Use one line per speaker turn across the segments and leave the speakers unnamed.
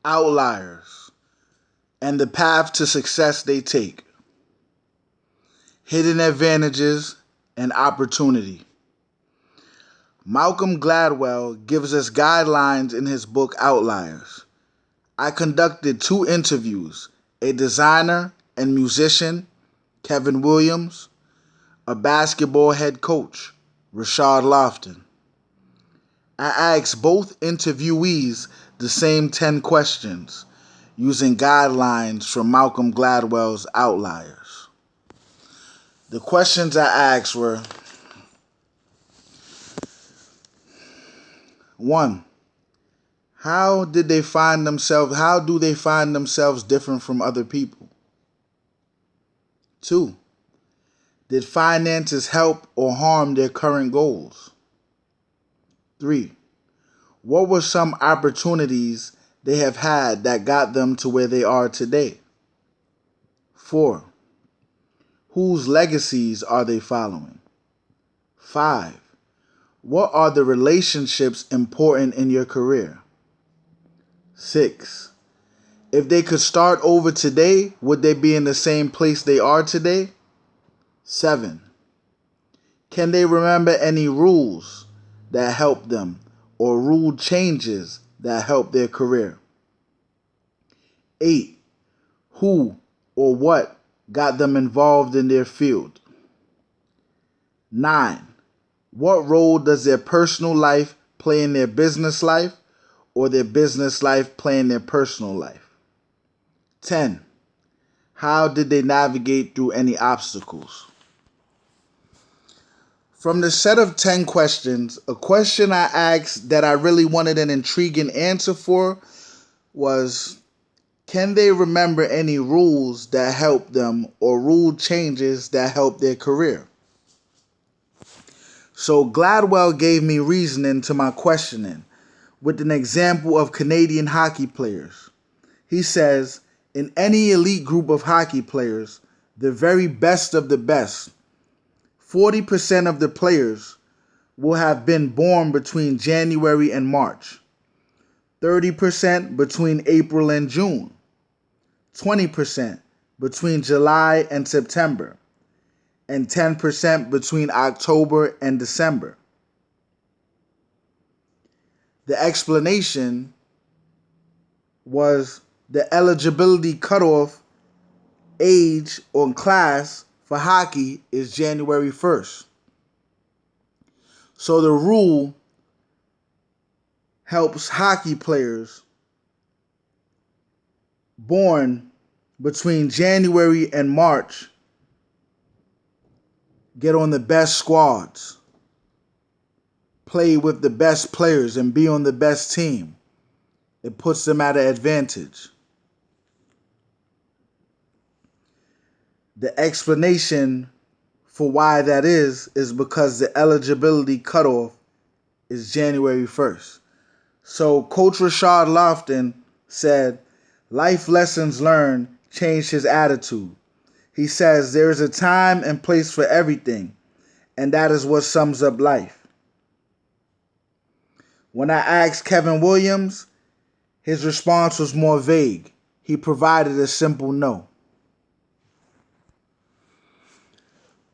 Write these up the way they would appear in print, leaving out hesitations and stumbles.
outliers, and the path to success they take, hidden advantages and opportunity. Malcolm Gladwell gives us guidelines in his book Outliers. I conducted 2 interviews, a designer and musician, Kevin Williams, a basketball head coach, Rachard Lofton. I asked both interviewees the same 10 questions using guidelines from Malcolm Gladwell's Outliers. The questions I asked were: 1. How do they find themselves different from other people? 2. Did finances help or harm their current goals? 3. What were some opportunities they have had that got them to where they are today? 4. Whose legacies are they following? 5. What are the relationships important in your career? 6. If they could start over today, would they be in the same place they are today? 7. Can they remember any rules that helped them or rule changes that helped their career? 8. Who or what got them involved in their field? 9. What role does their personal life play in their business life, or their business life play in their personal life? 10. How did they navigate through any obstacles? From the set of 10 questions, a question I asked that I really wanted an intriguing answer for was, can they remember any rules that helped them or rule changes that helped their career? So Gladwell gave me reasoning to my questioning with an example of Canadian hockey players. He says, in any elite group of hockey players, the very best of the best, 40% of the players will have been born between January and March, 30% between April and June, 20% between July and September, and 10% between October and December. The explanation was the eligibility cutoff age on class for hockey is January 1st. So the rule helps hockey players born between January and March get on the best squads, play with the best players, and be on the best team. It puts them at an advantage. The explanation for why that is because the eligibility cutoff is January 1st. So Coach Rachard Lofton said, life lessons learned changed his attitude. He says there is a time and place for everything, and that is what sums up life. When I asked Kevin Williams, his response was more vague. He provided a simple no.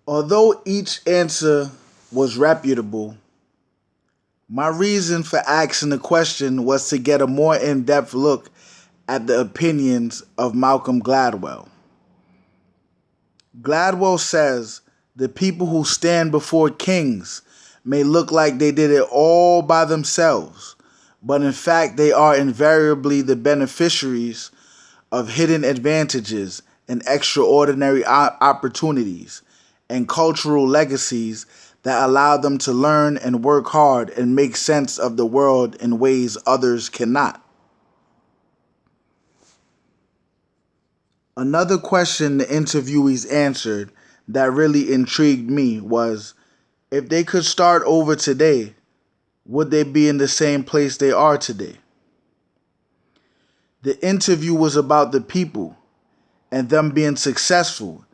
Although each answer was reputable, my reason for asking the question was to get a more in-depth look at the opinions of Malcolm Gladwell. Gladwell says the people who stand before kings may look like they did it all by themselves, but in fact they are invariably the beneficiaries of hidden advantages and extraordinary opportunities and cultural legacies that allow them to learn and work hard and make sense of the world in ways others cannot. Another question the interviewees answered that really intrigued me was, if they could start over today, would they be in the same place they are today? The interview was about the people and them being successful,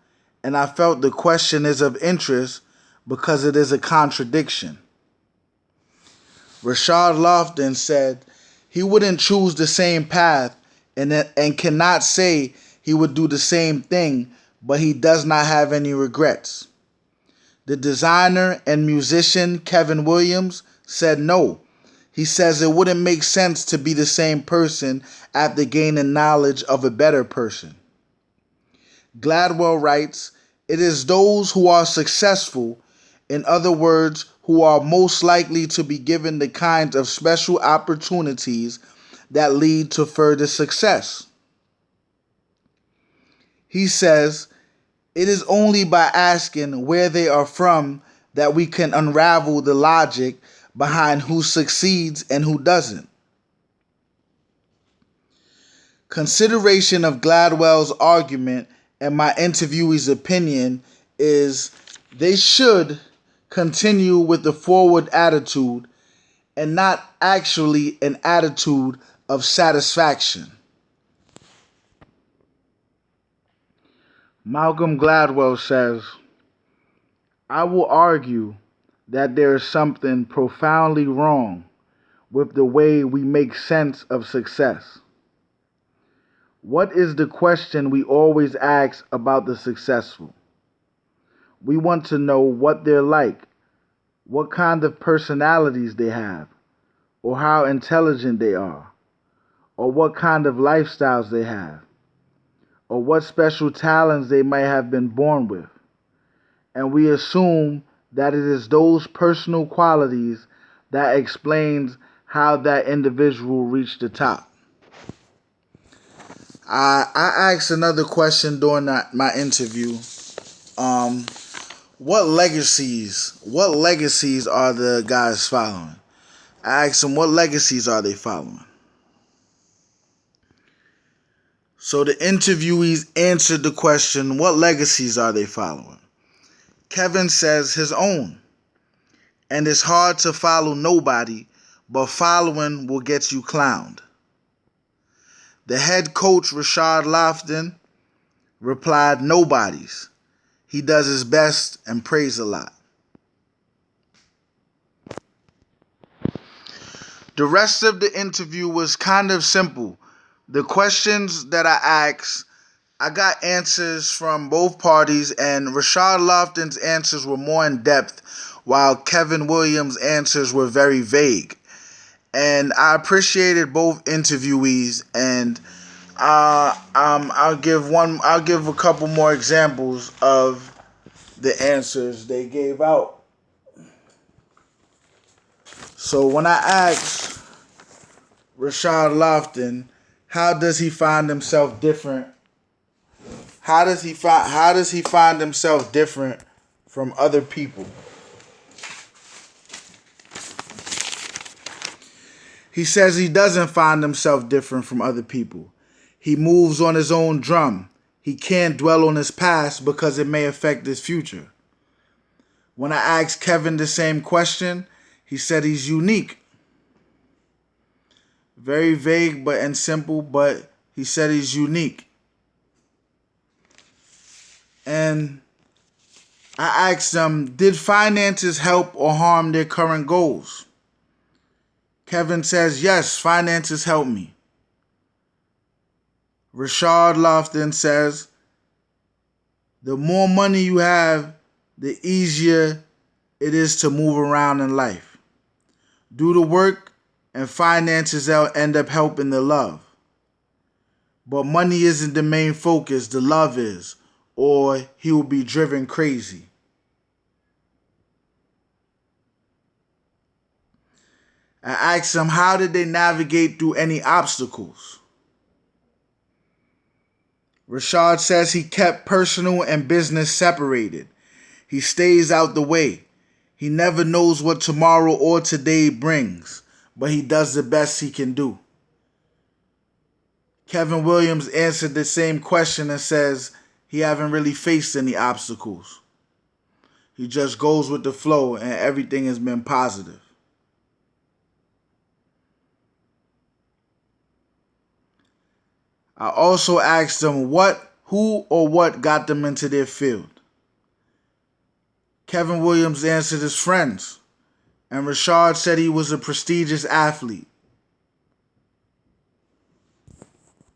and I felt the question is of interest because it is a contradiction. Rachard Lofton said he wouldn't choose the same path and cannot say he would do the same thing, but he does not have any regrets. The designer and musician Kevin Williams said no. He says it wouldn't make sense to be the same person after gaining knowledge of a better person. Gladwell writes, "It is those who are successful, in other words, who are most likely to be given the kinds of special opportunities that lead to further success." He says, "It is only by asking where they are from that we can unravel the logic behind who succeeds and who doesn't." Consideration of Gladwell's argument and my interviewee's opinion is they should continue with the forward attitude and not actually an attitude of satisfaction. Malcolm Gladwell says, "I will argue that there is something profoundly wrong with the way we make sense of success. What is the question we always ask about the successful? We want to know what they're like, what kind of personalities they have, or how intelligent they are, or what kind of lifestyles they have, or what special talents they might have been born with. And we assume that it is those personal qualities that explains how that individual reached the top." I asked another question during my interview. What legacies are the guys following? I asked them, what legacies are they following? So the interviewees answered the question, what legacies are they following? Kevin says his own. And it's hard to follow nobody, but following will get you clowned. The head coach, Rachard Lofton, replied, nobody's. He does his best and prays a lot. The rest of the interview was kind of simple. The questions that I asked, I got answers from both parties, and Rachard Lofton's answers were more in depth, while Kevin Williams' answers were very vague. And I appreciated both interviewees, and I'll give a couple more examples of the answers they gave out. So when I asked Rachard Lofton, how does he find himself different? How does he find himself different from other people? He says he doesn't find himself different from other people. He moves on his own drum. He can't dwell on his past because it may affect his future. When I asked Kevin the same question, he said he's unique. Very vague and simple, but he said he's unique. And I asked him, did finances help or harm their current goals? Kevin says, yes, finances help me. Rachard Lofton says, the more money you have, the easier it is to move around in life. Do the work and finances end up helping the love. But money isn't the main focus, the love is, or he will be driven crazy. I asked him, how did they navigate through any obstacles? Rachard says he kept personal and business separated. He stays out the way. He never knows what tomorrow or today brings, but he does the best he can do. Kevin Williams answered the same question and says he haven't really faced any obstacles. He just goes with the flow and everything has been positive. I also asked them who or what got them into their field. Kevin Williams answered his friends, and Rachard said he was a prestigious athlete.